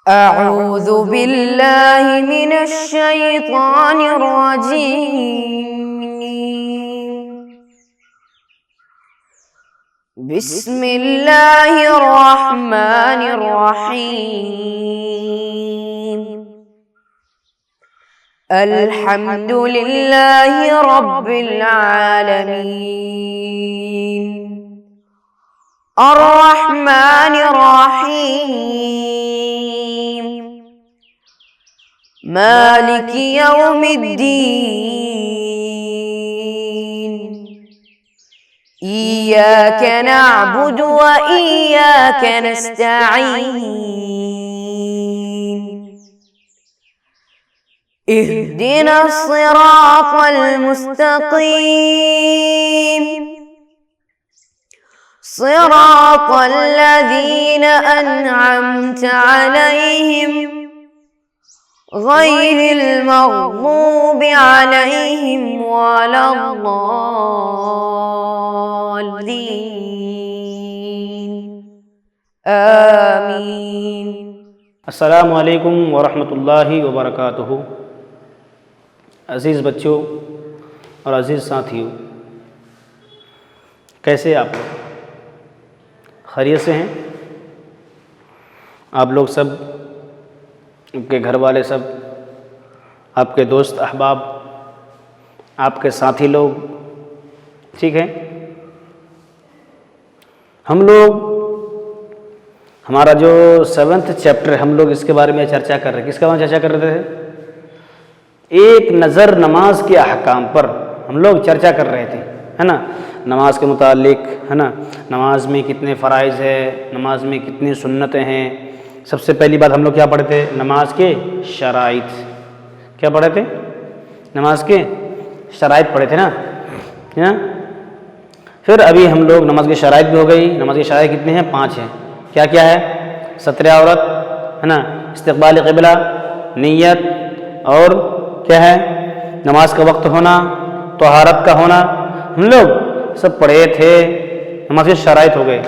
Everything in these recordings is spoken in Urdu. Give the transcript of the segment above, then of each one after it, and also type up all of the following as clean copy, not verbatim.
أعوذ بالله من الشيطان الرجيم. بسم الله الرحمن الرحيم. الحمد لله رب العالمين الرحمن الرحيم مالك يوم الدين إياك نعبد وإياك نستعين اهدنا الصراط المستقيم صراط الذين أنعمت عليهم غير المغضوب عليهم ولا الضالين آمين. السلام علیکم ورحمۃ اللہ وبرکاتہ. عزیز بچوں اور عزیز ساتھیوں، کیسے آپ لوگ؟ خیریت سے ہیں؟ آپ لوگ سب، آپ کے گھر والے سب، آپ کے دوست احباب، آپ کے ساتھی لوگ ٹھیک ہیں؟ ہم لوگ ہمارا جو 7th چیپٹر ہم لوگ اس کے بارے میں چرچا کر رہے ہیں. کس کے بارے میں چرچا کر رہے تھے؟ ایک نظر نماز کے احکام پر ہم لوگ چرچا کر رہے تھے، ہے نا؟ نماز کے متعلق، ہے نا؟ نماز میں کتنے فرائض ہے، نماز میں کتنی سنتیں ہیں. سب سے پہلی بات ہم لوگ کیا پڑھے تھے؟ نماز کے شرائط. کیا پڑھے تھے؟ نماز کے شرائط پڑھے تھے نا. پھر ابھی ہم لوگ نماز کی شرائط بھی ہو گئی. نماز کی شرائط کتنے ہیں؟ 5 ہیں. کیا کیا ہے؟ ستر عورت، ہے نا؟ استقبال قبلہ، نیت، اور کیا ہے؟ نماز کا وقت ہونا، طہارت کا ہونا. ہم لوگ سب پڑھے تھے. نماز کے شرائط ہو گئے.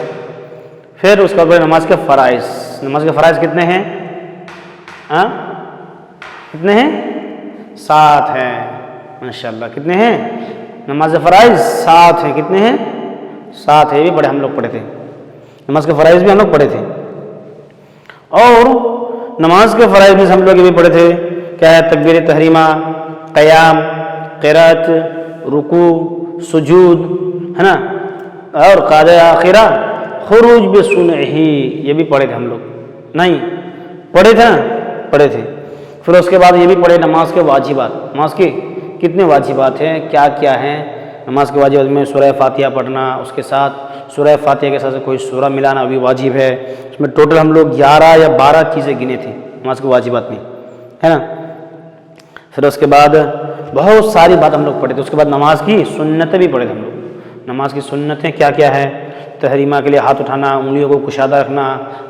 پھر اس کا بعد نماز کے فرائض. نماز کے فرائض کتنے ہیں؟ کتنے ہیں؟ 7 ہیں. ماشاءاللہ. کتنے ہیں؟ نماز کے فرائض 7 ہیں. کتنے ہیں؟ 7 ہیں. یہ بھی پڑھے، ہم لوگ پڑھے تھے. نماز کے فرائض بھی ہم لوگ پڑھے تھے. اور نماز کے فرائض میں ہم لوگ یہ بھی پڑھے تھے. کیا ہے؟ تکبیر تحریمہ، قیام، قرات، رکوع، سجود، ہے نا؟ اور قاعدہ آخرہ خروج بسنعہ. یہ بھی پڑھے تھے ہم لوگ. نہیں پڑھے تھے نا؟ پڑھے تھے. پھر اس کے بعد یہ بھی پڑھے نماز کے واجبات. نماز کے کتنے واجبات ہیں، کیا کیا ہیں؟ نماز کے واجبات میں سورہ فاتحہ پڑھنا، اس کے ساتھ سورہ فاتحہ کے ساتھ کوئی سورہ ملانا بھی واجب ہے. اس میں ٹوٹل ہم لوگ 11 یا 12 چیزیں گنے تھے نماز کے واجبات میں، ہے نا؟ پھر اس کے بعد بہت ساری بات ہم لوگ پڑھے تھے. اس کے بعد نماز کی سنتیں بھی پڑھے تھے ہم لوگ. نماز کی سنتیں کیا کیا ہے؟ تحریمہ کے لیے ہاتھ اٹھانا، انگلیوں کو کشادہ رکھنا،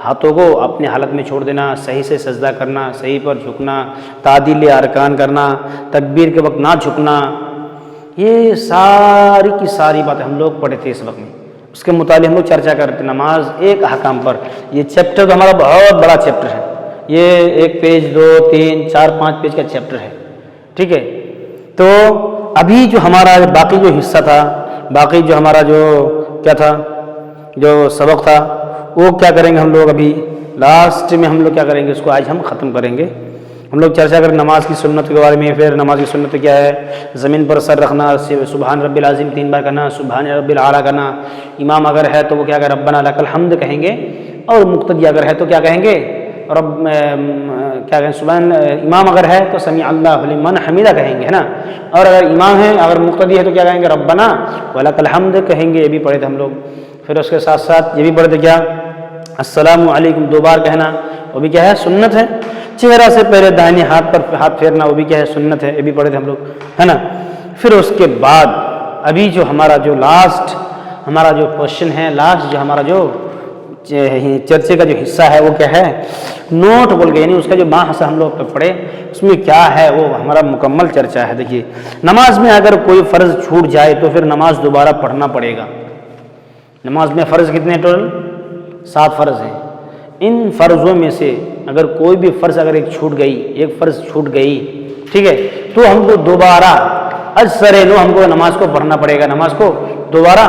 ہاتھوں کو اپنی حالت میں چھوڑ دینا، صحیح سے سجدہ کرنا، صحیح پر جھکنا، تعدیل ارکان کرنا، تکبیر کے وقت نہ جھکنا. یہ ساری کی ساری باتیں ہم لوگ پڑھے تھے اس وقت میں. اس کے متعلق ہم لوگ چرچا کرتے ہیں نماز ایک احکام پر. یہ چیپٹر تو ہمارا بہت بڑا چیپٹر ہے. یہ 1 پیج 2 3 4 5 پیج کا چیپٹر ہے. ٹھیک ہے؟ تو ابھی جو ہمارا باقی جو حصہ تھا، باقی جو ہمارا جو کیا تھا، جو سبق تھا، وہ کیا کریں گے ہم لوگ؟ ابھی لاسٹ میں ہم لوگ کیا کریں گے؟ اس کو آج ہم ختم کریں گے. ہم لوگ چرچا کریں نماز کی سنت کے بارے میں. پھر نماز کی سنت کیا ہے؟ زمین پر سر رکھنا، سبحان رب العظیم 3 بار کہنا، سبحان رب الاعلیٰ کہنا. امام اگر ہے تو وہ کیا کہیں؟ ربنا لک الحمد کہیں گے. اور مقتدی اگر ہے تو کیا کہیں گے؟ کیا کہیں؟ سبحان. امام اگر ہے تو سمیع اللہ لمن حمیدہ کہیں گے، ہے نا؟ اور اگر امام ہے، اگر مقتدی ہے تو کیا کہیں گے؟ ربنا ولک الحمد کہیں گے. یہ بھی پڑھے تھے ہم لوگ. پھر اس کے ساتھ ساتھ یہ بھی پڑھے تھے کیا؟ السلام علیکم 2 بار کہنا، وہ بھی کیا ہے؟ سنت ہے. چہرہ سے پہلے دائیں ہاتھ پر ہاتھ پھیرنا، وہ بھی کیا ہے؟ سنت ہے. یہ بھی پڑھے تھے ہم لوگ، ہے نا؟ پھر اس کے بعد ابھی جو ہمارا جو لاسٹ ہمارا جو کوشچن ہے، لاسٹ جو ہمارا جو چرچے کا جو حصہ ہے وہ کیا ہے؟ نوٹ بول کے، یعنی اس کا جو ماحصہ ہم لوگ پڑھے، اس میں کیا ہے وہ ہمارا مکمل چرچا ہے. دیکھیے، نماز میں اگر کوئی فرض چھوٹ جائے تو پھر نماز دوبارہ پڑھنا پڑے گا. نماز میں فرض کتنے ٹوٹل؟ 7 فرض ہیں. ان فرضوں میں سے اگر کوئی بھی فرض اگر ایک فرض چھوٹ گئی، ٹھیک ہے، تو ہم کو دوبارہ نو ہم کو نماز کو پڑھنا پڑے گا، نماز کو دوبارہ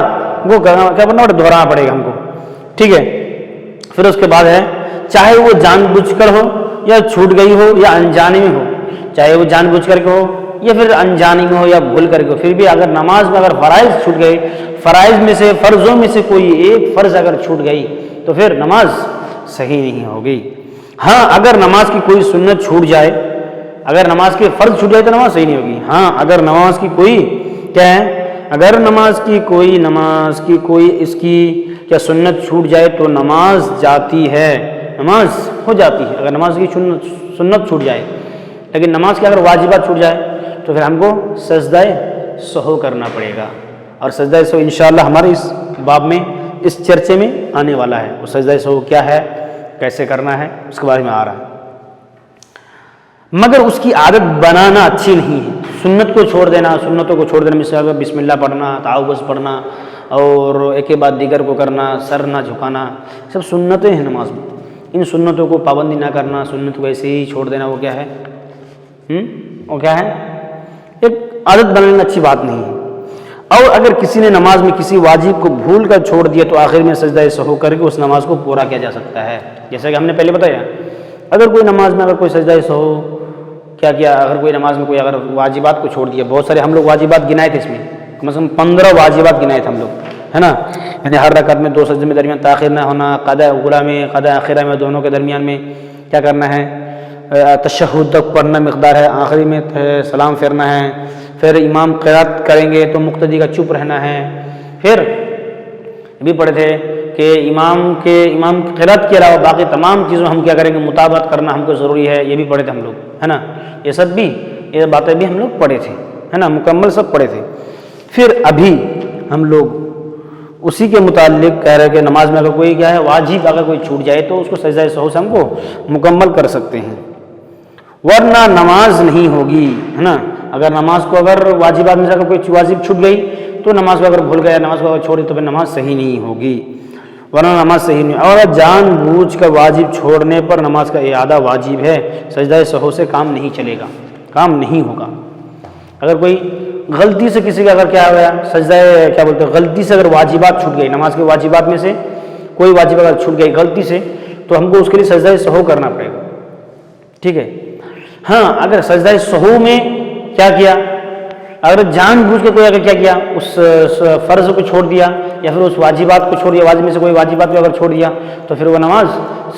وہ کیا کرنا پڑے، دہرانا پڑے گا ہم کو، ٹھیک ہے۔ پھر اس کے بعد ہے چاہے وہ جان بوجھ کر ہو یا چھوٹ گئی ہو یا انجانے میں ہو، چاہے وہ جان بوجھ کر کے ہو یا پھر انجانے میں ہو یا بھول کر کے ہو، پھر بھی اگر نماز میں اگر فرائض چھوٹ گئے، فرضوں میں سے کوئی ایک فرض اگر چھوٹ گئی تو پھر نماز صحیح نہیں ہوگی۔ ہاں اگر نماز کی کوئی سنت چھوٹ جائے، اگر نماز کے فرض چھوٹ جائے تو نماز صحیح نہیں ہوگی۔ ہاں اگر نماز کی کوئی کیا ہے، اگر نماز کی کوئی اس کی کیا سنت چھوٹ جائے تو نماز جاتی ہے، نماز ہو جاتی ہے اگر نماز کی سنت چھوٹ جائے، لیکن نماز کے اگر واجبات چھوٹ جائے تو پھر ہم کو سجدہ سہو کرنا پڑے گا، اور سجدہ سہو انشاءاللہ ہمارے اس باب میں اس چرچے میں آنے والا ہے۔ وہ سجدہ سہو کیا ہے، کیسے کرنا ہے، اس کے بارے میں آ رہا ہے۔ مگر اس کی عادت بنانا اچھی نہیں ہے، سنتوں کو چھوڑ دینا، مثال بسم اللہ پڑھنا، تعوذ پڑھنا اور ایک کے بعد دیگر کو کرنا، سر نہ جھکانا، سب سنتیں ہیں نماز میں۔ ان سنتوں کو پابندی نہ کرنا، سنت کو ایسے ہی چھوڑ دینا، وہ کیا ہے، ایک عادت بنانا اچھی بات نہیں ہے۔ اور اگر کسی نے نماز میں کسی واجب کو بھول کر چھوڑ دیا تو آخر میں سجدہ سہو کر کے اس نماز کو پورا کیا جا سکتا ہے، جیسا کہ ہم نے پہلے بتایا۔ اگر کوئی نماز میں اگر کوئی سجدہ سہو کیا اگر کوئی نماز میں کوئی اگر واجبات کو چھوڑ دیا، بہت سارے ہم لوگ واجبات گنائے تھے، اس میں کم از کم 15 واجبات گنائے تھے ہم لوگ، ہے نا، یعنی ہر رکعت میں 2 سجدے میں درمیان تاخیر نہ ہونا، قضاء اولیٰ میں قضاء آخرہ میں دونوں کے درمیان میں کیا کرنا ہے، تشہد تک پڑھنا مقدار ہے، آخری میں سلام پھیرنا ہے، پھر امام قرات کریں گے تو مقتدی کا چپ رہنا ہے، پھر بھی پڑھے تھے کہ امام قرات کے علاوہ باقی تمام چیزوں ہم کیا کریں گے، مطابقت کرنا ہم کو ضروری ہے، یہ بھی پڑھے تھے ہم لوگ، ہے نا، یہ باتیں بھی ہم لوگ پڑھے تھے، ہے نا، مکمل سب پڑھے تھے۔ پھر ابھی ہم لوگ اسی کے متعلق کہہ رہے کہ نماز میں اگر کوئی کیا ہے واجب اگر کوئی چھوٹ جائے تو اس کو سجدہ سہو سے ہم کو مکمل کر سکتے ہیں، ورنہ نماز نہیں ہوگی، ہے نا۔ اگر نماز کو اگر واجبات میں سے اگر کوئی واجب چھوٹ گئی تو نماز کو اگر بھول گیا، نماز کو اگر چھوڑی تو پھر نماز صحیح نہیں ہوگی، ورنہ نماز صحیح نہیں۔ اور جان بوجھ کر واجب چھوڑنے پر نماز کا اعادہ واجب ہے، سجدہ سہو سے کام نہیں چلے گا، کام نہیں ہوگا۔ اگر کوئی غلطی سے کسی کا اگر کیا ہو گیا غلطی سے اگر واجبات چھوٹ گئی، نماز کے واجبات میں سے کوئی واجب اگر چھوٹ گئی غلطی سے تو ہم کو اس کے لیے سجدہ سہو کرنا پڑے گا، ٹھیک ہے۔ ہاں اگر سجدہ سہو میں کیا اگر جان بوجھ کے کوئی اگر کیا اس فرض کو چھوڑ دیا یا پھر اس واجبات کو چھوڑ دیا، واجب میں سے کوئی واجبات کو اگر چھوڑ دیا تو پھر وہ نماز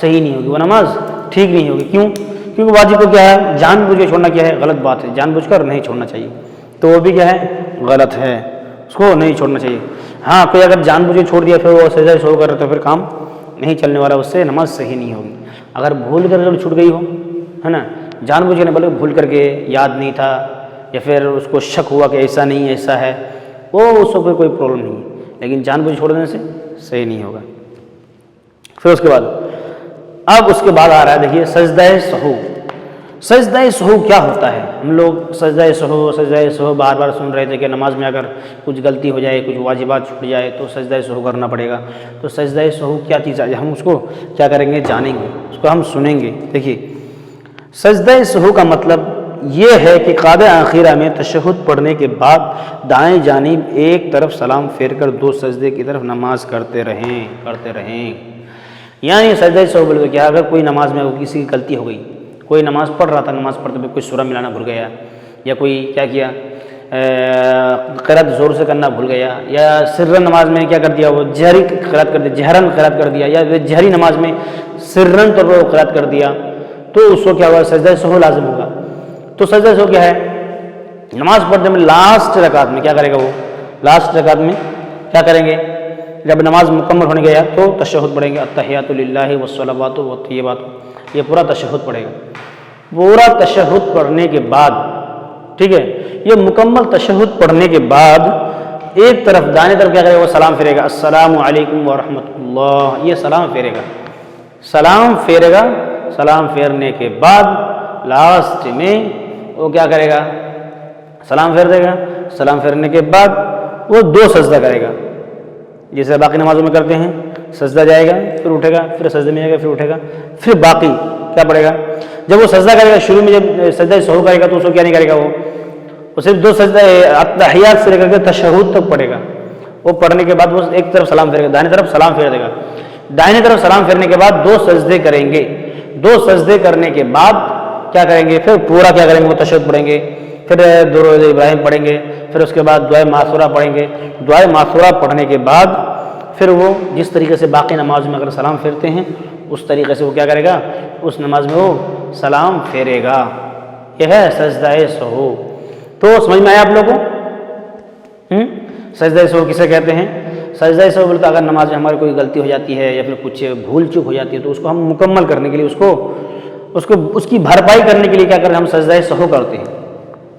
صحیح نہیں ہوگی، وہ نماز ٹھیک نہیں ہوگی۔ کیونکہ واجب کو کیا ہے جان بوجھ کے چھوڑنا کیا ہے غلط بات ہے، جان بوجھ کر نہیں چھوڑنا چاہیے، تو وہ بھی کیا ہے غلط ہے، اس کو نہیں چھوڑنا چاہیے۔ ہاں کوئی اگر جان بوجھ کے چھوڑ دیا پھر وہ سجدہ سہو کر رہا تو پھر کام نہیں چلنے والا، اس سے نماز صحیح نہیں ہوگی۔ اگر بھول کر چھوٹ گئی ہو، ہے نا، جان بوجھ کے نہیں بلکہ بھول کر کے یاد نہیں تھا یا پھر اس کو شک ہوا کہ ایسا نہیں ایسا ہے، وہ اس کو کوئی پرابلم نہیں ہے، لیکن جان بوجھ چھوڑ دینے سے صحیح نہیں ہوگا۔ پھر اس کے بعد اب اس کے بعد آ رہا ہے دیکھیے سجدہ سہو۔ سجدہ سہو کیا ہوتا ہے؟ ہم لوگ سجدہ سہو بار بار سن رہے تھے کہ نماز میں اگر کچھ غلطی ہو جائے، کچھ واجبات چھوٹ جائے تو سجدہ سہو کرنا پڑے گا۔ تو سجدہ سہو کیا چیز ہے، ہم اس کو کیا کریں گے، جانیں گے، اس کو ہم سنیں گے۔ دیکھیے سجدہ سہو کا مطلب یہ ہے کہ قعدہ آخرہ میں تشہد پڑھنے کے بعد دائیں جانب ایک طرف سلام پھیر کر 2 سجدے کی طرف نماز کرتے رہیں۔ یعنی سجدہ سہو بولے تو کیا، اگر کوئی نماز میں کسی کی غلطی ہو گئی، کوئی نماز پڑھ رہا تھا، نماز پڑھتے ہوئے کوئی سورہ ملانا بھول گیا، یا کوئی کیا قرات زور سے کرنا بھول گیا، یا سرن نماز میں کیا کر دیا وہ جہری قرات کر دیا، جہرن قرات کر دیا، یا جہری نماز میں سرن طور پر قرات کر دیا، تو اس کو کیا ہوا سجدہ سہو لازم ہوگا۔ تو سجدہ سہو کیا ہے، نماز پڑھنے میں لاسٹ رکعت میں کیا کرے گا، وہ لاسٹ رکعت میں کیا کریں گے، جب نماز مکمل ہونے گیا تو تشہد پڑھیں گے، التحیات للہ والصلوات والطیبات، یہ پورا تشہد پڑھے گا۔ پورا تشہد پڑھنے کے بعد، ٹھیک ہے، یہ مکمل تشہد پڑھنے کے بعد ایک طرف دائیں طرف کیا کرے گا، وہ سلام پھیرے گا، السلام علیکم ورحمۃ اللہ، یہ سلام پھیرے گا، سلام پھیرنے کے بعد لاسٹ میں وہ کیا کرے گا، سلام پھیر دے گا، سلام پھیرنے کے بعد وہ 2 سجدہ کرے گا، جیسے باقی نمازوں میں کرتے ہیں، سجدہ جائے گا پھر اٹھے گا، پھر سجدے میں جائے گا پھر اٹھے گا، پھر باقی کیا پڑھے گا؟ جب وہ سجدہ کرے گا شروع میں، جب سجدہ سہو کرے گا تو اس کو کیا نہیں کرے گا؟ وہ صرف 2 سجدہ تحیات سے لے کر کے تشہد تک پڑھے گا. وہ پڑھنے کے بعد وہ ایک طرف سلام پھیرے گا، دائنی طرف سلام پھیر دے گا. دائنی طرف سلام پھیرنے کے بعد 2 سجدے کریں گے. 2 سجدے کرنے کے بعد کیا کریں گے؟ پھر پورا کیا کریں گے؟ وہ تشہد پڑھیں گے، پھر درود ابراہیم پڑھیں گے، پھر اس کے بعد دعائے معصورہ پڑھیں گے. دعائے معصورہ پڑھنے کے بعد پھر وہ جس طریقے سے باقی نماز میں اگر سلام پھیرتے ہیں اس طریقے سے وہ کیا کرے گا؟ اس نماز میں وہ سلام پھیرے گا. یہ ہے سجدہ سہو. تو سمجھ میں آیا آپ لوگوں کو؟ سجدہ سہو کسے کہتے ہیں؟ سجدہ سہو بولتا اگر نماز میں ہماری کوئی غلطی ہو جاتی ہے یا پھر کچھ بھول چوک ہو جاتی ہے تو اس کو ہم مکمل کرنے کے لیے اس کی بھرپائی کرنے کے لیے کیا کرتے ہیں؟ ہم سجدہ سہو کرتے ہیں.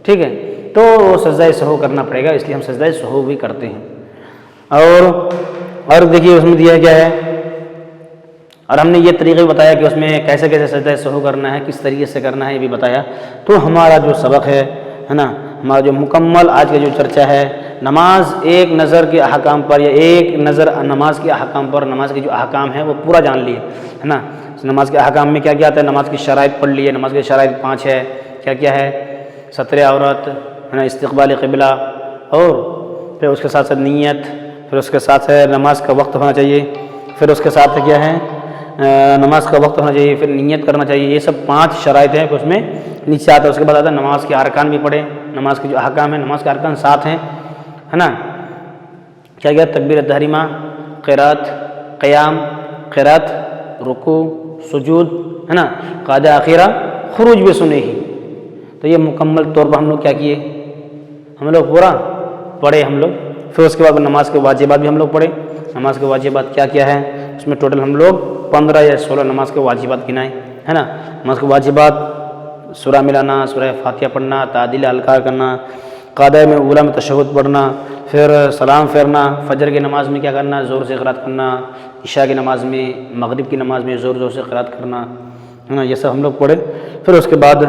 ٹھیک ہے، تو سجدہ سہو کرنا پڑے گا، اس لیے ہم سجدہ سہو بھی کرتے ہیں. اور دیکھیے اس میں دیا کیا ہے، اور ہم نے یہ طریقے بھی بتایا کہ اس میں کیسے کیسے سجدہ سہو کرنا ہے، کس طریقے سے کرنا ہے، یہ بھی بتایا. تو ہمارا جو سبق ہے نا، ہمارا جو مکمل آج کا جو چرچا ہے نماز ایک نظر کے احکام پر، یا ایک نظر نماز کے احکام پر، نماز کے جو احکام ہیں وہ پورا جان لیے ہے نا. نماز کے احکام میں کیا کیا آتا ہے؟ نماز کی شرائط پڑھ لیے. نماز کی شرائط 5 ہے. کیا کیا ہے؟ ستر عورت ہے نا، استقبال قبلہ، اور پھر اس کے ساتھ ساتھ نیت، پھر اس کے ساتھ ہے نماز کا وقت ہونا چاہیے، پھر اس کے ساتھ کیا ہے؟ نماز کا وقت ہونا چاہیے، پھر نیت کرنا چاہیے. یہ سب 5 شرائط ہیں کہ اس میں نیچے آتا ہے. اس کے بعد آتا ہے نماز کے ارکان بھی پڑھے. نماز کے جو احکام ہیں، نماز کے ارکان 7 ہیں ہے نا. کیا کیا؟ تکبیر تحریمہ، قرات، قیام، قرات، رکوع، سجود ہے نا، قاعدہ اخیرہ، خروج بسنہ ہی. تو یہ مکمل طور پر ہم لوگ کیا کیے؟ ہم لوگ پورا پڑھے ہم لوگ. پھر اس کے بعد نماز کے واجبات بھی ہم لوگ پڑھے. نماز کے واجبات کیا کیا ہے؟ اس میں ٹوٹل ہم لوگ 15 یا 16 نماز کے واجبات گنائے ہے نا. نماز کے واجبات: سورہ ملانا، سورہ فاتحہ پڑھنا، تعدیل الکار کرنا، قاعدہ میں اولا میں تشہد پڑھنا، پھر سلام پھیرنا، فجر کی نماز میں کیا کرنا؟ زور سے قرات کرنا، عشاء کی نماز میں، مغرب کی نماز میں زور زور سے قرات کرنا ہے نا. یہ سب ہم لوگ پڑھے. پھر اس کے بعد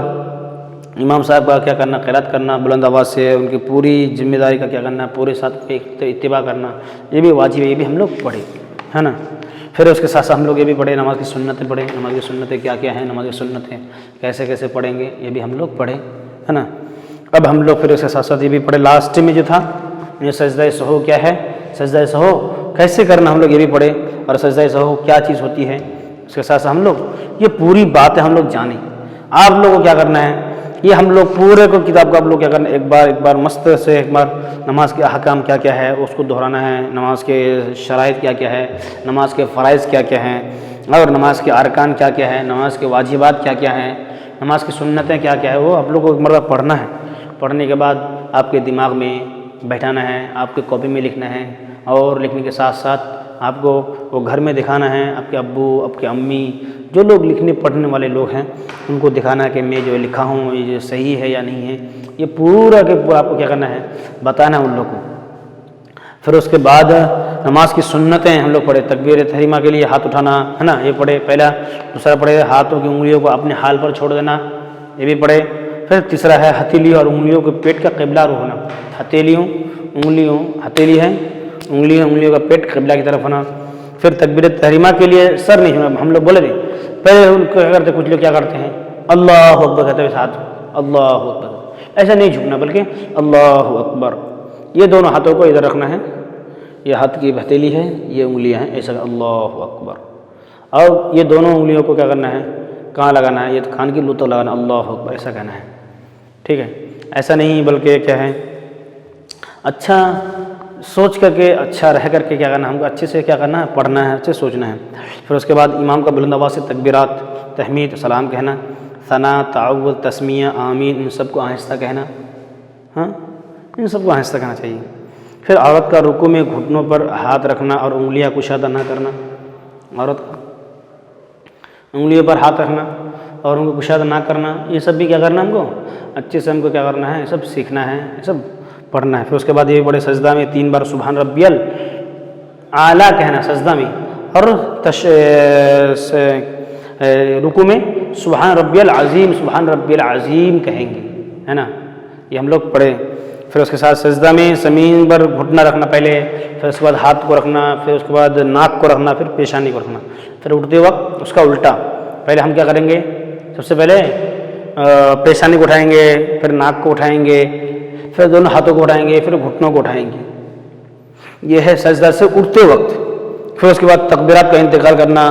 امام صاحب کا کیا کرنا؟ قرات کرنا بلند آواز سے، ان کی پوری ذمہ داری کا کیا کرنا؟ پورے ساتھ اتباع کرنا. یہ بھی واجب ہے، یہ بھی ہم لوگ پڑھے ہے نا. پھر اس کے ساتھ ساتھ ہم لوگ یہ بھی پڑھے نماز کی سنتیں پڑھے. نماز کی سنتیں کیا کیا ہیں؟ نماز کی سنتیں کیسے کیسے پڑھیں گے یہ بھی ہم لوگ پڑھے ہے نا. اب ہم لوگ پھر اس کے ساتھ ساتھ یہ بھی پڑھے لاسٹ میں جو تھا یہ سجدہ سہو کیا ہے، سجدہ سہو کیسے کرنا ہم لوگ یہ بھی پڑھے، اور سجدہ سہو کیا چیز ہوتی ہے. اس کے ساتھ ساتھ ہم لوگ یہ پوری باتیں ہم لوگ جانیں. آپ لوگوں کو کیا کرنا ہے، یہ ہم لوگ پورے کو کتاب کو آپ لوگ کیا کرنا ہے، ایک بار مست سے ایک بار نماز کے احکام کیا کیا ہے اس کو دہرانا ہے. نماز کے شرائط کیا کیا ہے، نماز کے فرائض کیا کیا ہیں، اور نماز کے ارکان کیا کیا ہے، نماز کے واجبات کیا کیا ہیں، نماز کی سنتیں کیا کیا ہے، وہ آپ لوگ کو ایک مرتبہ پڑھنا ہے. پڑھنے کے بعد آپ کے دماغ میں بیٹھانا ہے، آپ کے کاپی میں لکھنا ہے، اور لکھنے کے ساتھ ساتھ آپ کو وہ گھر میں دکھانا ہے. آپ کے ابو، آپ کے امی، جو لوگ لکھنے پڑھنے والے لوگ ہیں ان کو دکھانا ہے کہ میں جو لکھا ہوں یہ صحیح ہے یا نہیں ہے. یہ پورا کے پورا آپ کو کیا کرنا ہے، بتانا ہے ان لوگوں کو. پھر اس کے بعد نماز کی سنتیں ہم لوگ پڑھے. تکبیر تحریمہ کے لیے ہاتھ اٹھانا ہے نا، یہ پڑھے پہلا. دوسرا پڑھے ہاتھوں کی انگلیوں کو اپنے حال پر چھوڑ دینا، یہ بھی پڑھے. پھر تیسرا ہے ہتھیلی اور انگلیوں کے پیٹ کا قبلہ ہونا. ہتھیلی ہے، انگلیوں کا پیٹ قبلہ کی طرف ہونا. پھر تکبیر تحریمہ کے لیے سر نہیں جھکنا. ہم لوگ بولے تھے پہلے ان کو کیا کرتے، کچھ لوگ کیا کرتے ہیں اللہ اکبر کہتے ہوئے ہاتھ اللہ اکبر، ایسا نہیں جھکنا بلکہ اللہ اکبر. یہ دونوں ہاتھوں کو ادھر رکھنا ہے، یہ ہاتھ کی ہتھیلی ہے، یہ انگلیاں ہیں، ایسا اللہ اکبر. اور یہ دونوں انگلیوں کو کیا کرنا ہے، کہاں لگانا ہے، یہ کان کی لو تک لگانا، اللہ اکبر ایسا کہنا ہے. ٹھیک ہے، ایسا نہیں بلکہ کیا ہے اچھا سوچ کر کے، اچھا رہ کر کے کیا کرنا ہے، ہم کو اچھے سے کیا کرنا ہے، پڑھنا ہے، اچھے سوچنا ہے. پھر اس کے بعد امام کا بلند آواز سے تکبیرات، تحمید، سلام کہنا، ثنا، تعوذ، تسمیہ، آمین، ان سب کو آہستہ کہنا. ہاں، ان سب کو آہستہ کہنا چاہیے. پھر عورت کا رکوع میں گھٹنوں پر ہاتھ رکھنا اور انگلیاں کشادہ نہ کرنا. عورت کا انگلیوں پر ہاتھ رکھنا اور ان کو کشادہ نہ کرنا، یہ سب بھی کیا کرنا ہم کو اچھے سے، ہم کو کیا کرنا ہے، یہ سب سیکھنا ہے، یہ سب پڑھنا ہے. پھر اس کے بعد یہ بڑے سجدہ میں 3 بار سبحان ربی الاعلیٰ کہنا سجدہ میں، اور رکوع میں سبحان ربی العظیم، سبحان ربی العظیم کہیں گے ہے نا. یہ ہم لوگ پڑھے. پھر اس کے ساتھ سجدہ میں زمین پر گھٹنا رکھنا پہلے، پھر اس کے بعد ہاتھ کو رکھنا، پھر اس کے بعد ناک کو رکھنا، پھر پیشانی کو رکھنا. پھر اٹھتے وقت اس کا الٹا، پہلے ہم کیا کریں گے، سب سے پہلے پیشانی کو اٹھائیں گے، پھر ناک کو اٹھائیں گے، پھر دونوں ہاتھوں کو اٹھائیں گے، پھر گھٹنوں کو اٹھائیں گے. یہ ہے سجدہ سے اٹھتے وقت. پھر اس کے بعد تکبیرات کا انتقال کرنا،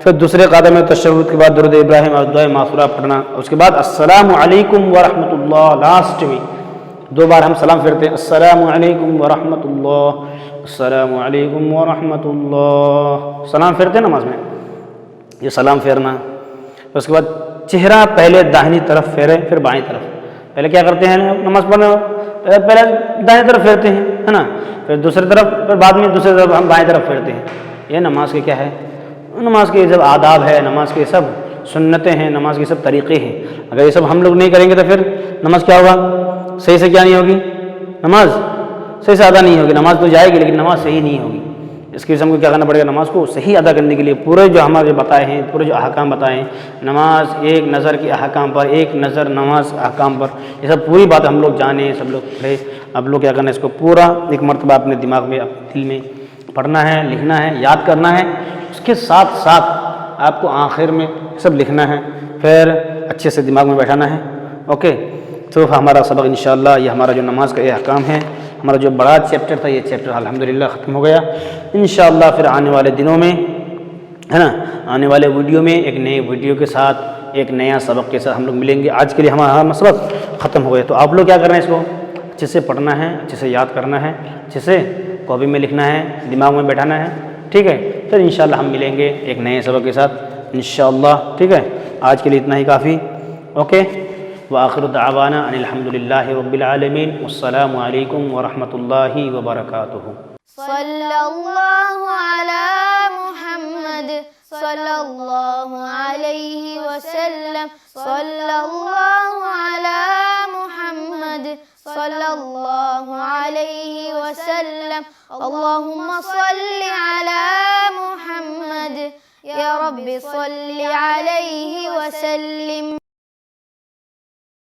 پھر دوسرے قدم میں تشہد کے بعد درود ابراہیم اور دعائے معصورہ پڑھنا. اس کے بعد السلام علیکم ورحمۃ اللہ. لاسٹ میں 2 بار ہم سلام پھیرتے ہیں، السلام علیکم ورحمۃ اللہ، السلام علیکم ورحمۃ اللہ. سلام پھیرتے ہیں نماز میں، یہ سلام پھیرنا. اس کے بعد چہرہ پہلے داہنی طرف پھیرے پھر بائیں طرف. پہلے کیا کرتے ہیں نماز پڑھنے پہلے دائیں طرف پھیرتے ہیں، ہے نا، پھر دوسری طرف، پھر بعد میں دوسری طرف ہم بائیں طرف پھیرتے ہیں. یہ نماز کے کیا ہے، نماز کے سب آداب ہے، نماز کے سب سنتیں ہیں، نماز کے سب طریقے ہیں. اگر یہ سب ہم لوگ نہیں کریں گے تو پھر نماز کیا ہوگا، صحیح سے کیا نہیں ہوگی، نماز صحیح سے ادا نہیں ہوگی. نماز تو جائے گی لیکن نماز صحیح نہیں ہوگی. اس کے لیے ہم کو کیا کرنا پڑے گا، نماز کو صحیح ادا کرنے کے لیے پورے جو ہمارے بتائے ہیں، پورے جو احکام بتائے ہیں، نماز ایک نظر کے احکام پر، ایک نظر نماز احکام پر، یہ سب پوری بات ہم لوگ جانیں، سب لوگ پڑھے. اب لوگ کیا کرنا ہے، اس کو پورا ایک مرتبہ اپنے دماغ میں، اپنے دل میں پڑھنا ہے، لکھنا ہے، یاد کرنا ہے. اس کے ساتھ ساتھ آپ کو آخر میں سب لکھنا ہے، پھر اچھے سے دماغ میں بیٹھانا ہے. اوکے، تو ہمارا سبق انشاءاللہ یہ ہمارا جو نماز کا یہ احکام ہے، ہمارا جو بڑا چیپٹر تھا، یہ چیپٹر الحمدللہ ختم ہو گیا. انشاءاللہ پھر آنے والے دنوں میں، ہے نا، آنے والے ویڈیو میں ایک نئے ویڈیو کے ساتھ، ایک نیا سبق کے ساتھ ہم لوگ ملیں گے. آج کے لیے ہمارا سبق ختم ہو گیا. تو آپ لوگ کیا کر رہے ہیں، اس کو اچھے سے پڑھنا ہے، اچھے سے یاد کرنا ہے، اچھے سے کاپی میں لکھنا ہے، دماغ میں بیٹھانا ہے. ٹھیک ہے، پھر انشاءاللہ ہم ملیں گے ایک نئے سبق کے ساتھ انشاءاللہ. ٹھیک ہے، آج کے لیے اتنا ہی کافی. اوکے، وآخر دعوانا ان الحمدللہ رب العالمین، والسلام علیکم ورحمۃ اللہ وبرکاتہ. صلی اللہ علی محمد صلی اللہ علیہ وسلم. صلی اللہ علی محمد صلی اللہ علیہ وسلم. اللہم صلی علی محمد یا رب صلی علیہ وسلم.